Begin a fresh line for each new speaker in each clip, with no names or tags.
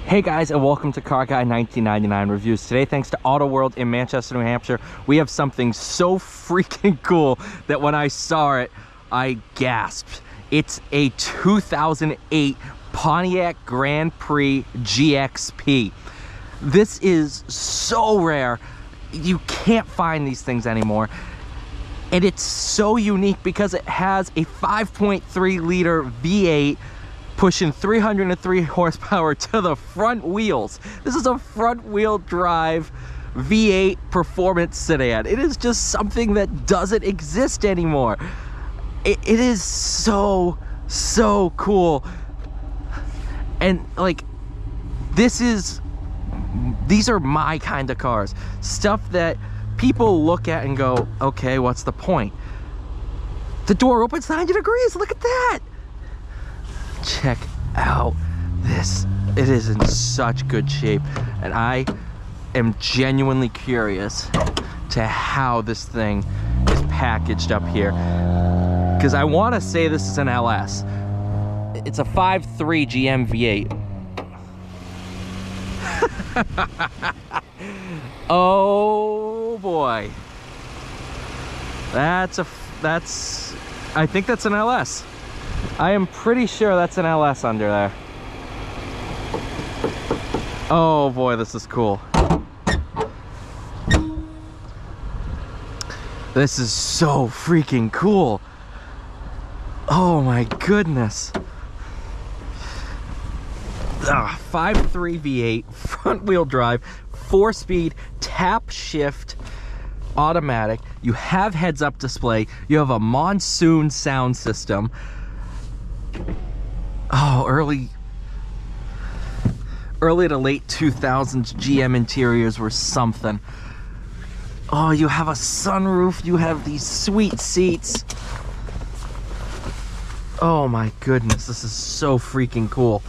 Hey guys, and welcome to Car Guy 1999 Reviews. Today, thanks to Autoworld in Manchester, New Hampshire, we have something so freaking cool that when I saw it, I gasped. It's a 2008 Pontiac Grand Prix GXP. This is so rare. You can't find these things anymore. And it's so unique because it has a 5.3 liter V8 pushing 303 horsepower to the front wheels. This is a front wheel drive V8 performance sedan. It is just something that doesn't exist anymore. It is so cool. And like, these are my kind of cars. Stuff that people look at and go, okay, what's the point? The door opens 90 degrees, look at that. Check out this. It is in such good shape, and I am genuinely curious to how this thing is packaged up here, because I want to say this is an LS. It's a 5.3 GM V8. Oh boy, I think that's an LS. I am pretty sure that's an LS under there. Oh boy, this is cool. This is so freaking cool. Oh my goodness. 5.3 V8, front wheel drive, 4-speed, tap shift, automatic. You have heads-up display. You have a monsoon sound system. Oh, early to late 2000s GM interiors were something. Oh, you have a sunroof. You have these sweet seats. Oh my goodness, this is so freaking cool.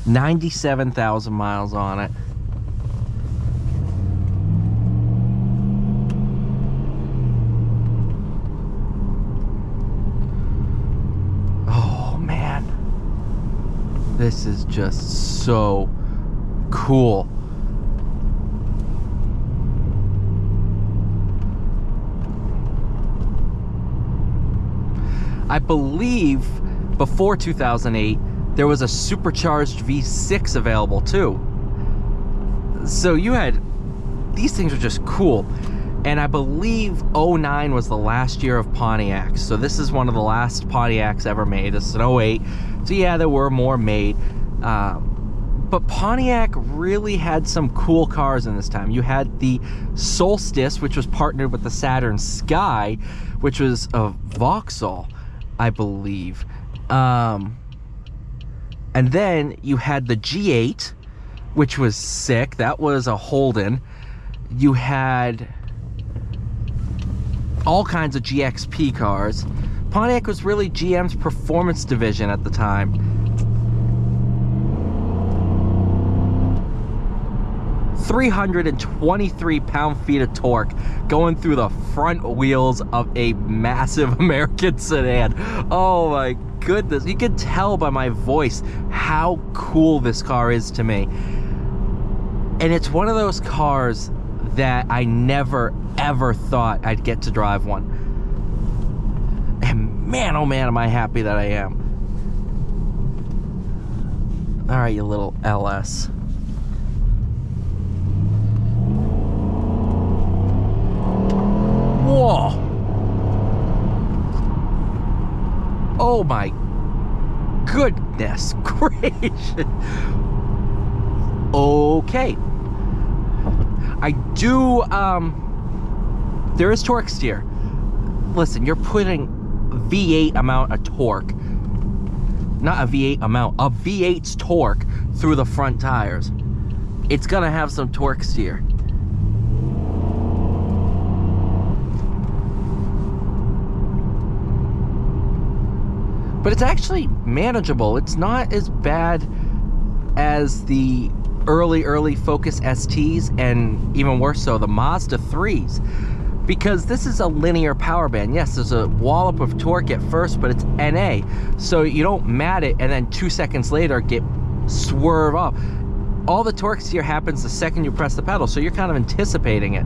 97,000 miles on it. This is just so cool. I believe before 2008, there was a supercharged V6 available too. So you had, these things are just cool. And I believe 09 was the last year of Pontiac. So this is one of the last Pontiacs ever made. This is an 08. So yeah, there were more made. But Pontiac really had some cool cars in this time. You had the Solstice, which was partnered with the Saturn Sky, which was a Vauxhall, I believe. And then you had the G8, which was sick. That was a Holden. You had all kinds of GXP cars. Pontiac was really GM's performance division at the time. 323 pound-feet of torque going through the front wheels of a massive American sedan. Oh my goodness, you can tell by my voice how cool this car is to me. And it's one of those cars that I never ever thought I'd get to drive one. And man, oh man, am I happy that I am. All right, you little LS. Whoa. Oh my goodness gracious. Okay. I do, there is torque steer. Listen, you're putting V8 amount of torque, not a V8 amount, a V8's torque through the front tires. It's gonna have some torque steer. But it's actually manageable. It's not as bad as the early Focus STs, and even worse so, the Mazda 3s. because this is a linear power band. Yes, there's a wallop of torque at first, but it's NA. So you don't mat it and then 2 seconds later get swerve off. All the torque steer happens the second you press the pedal, so you're kind of anticipating it.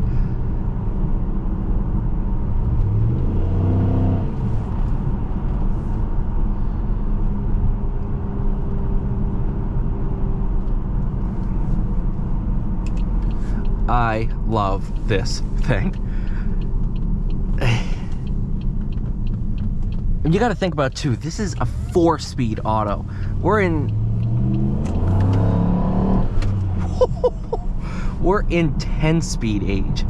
I love this thing. And you got to think about too, this is a 4-speed auto. We're in 10-speed age.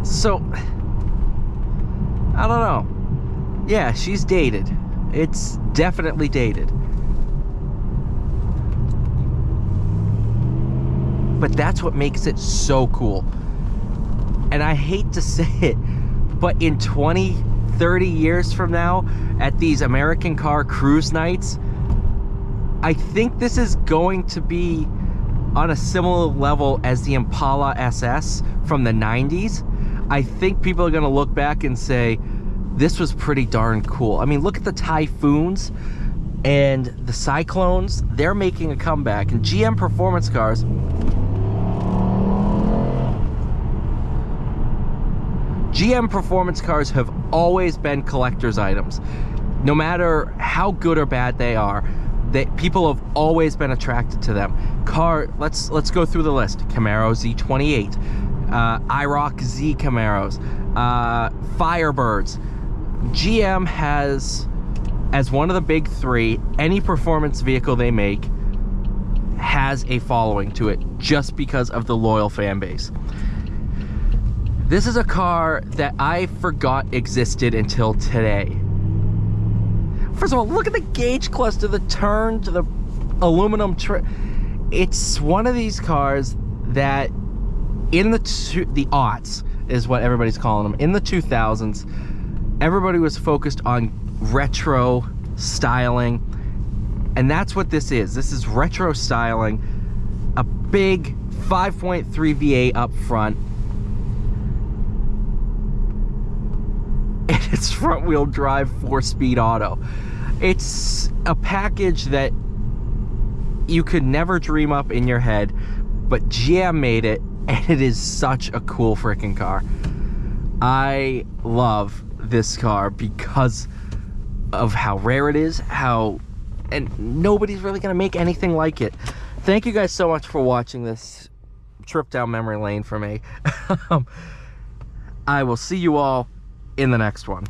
So I don't know. Yeah, she's dated. It's definitely dated. But that's what makes it so cool. And I hate to say it, but in 20, 30 years from now, at these American car cruise nights, I think this is going to be on a similar level as the Impala SS from the 90s. I think people are gonna look back and say, this was pretty darn cool. I mean, look at the Typhoons and the Cyclones. They're making a comeback. And GM performance cars, have always been collector's items. No matter how good or bad they are, people have always been attracted to them. Let's go through the list. Camaro Z28, IROC Z Camaros, Firebirds. GM has, as one of the big three, any performance vehicle they make has a following to it just because of the loyal fan base. This is a car that I forgot existed until today. First of all, look at the gauge cluster, the turn to the aluminum trim. It's one of these cars that in the aughts is what everybody's calling them. In the 2000s, everybody was focused on retro styling, and that's what this is. This is retro styling. A big 5.3 V8 up front, and it's front-wheel drive 4-speed auto. It's a package that you could never dream up in your head, but GM made it, and it is such a cool freaking car. I love this car because of how rare it is, and nobody's really gonna make anything like it. Thank you guys so much for watching this trip down memory lane for me. I will see you all in the next one.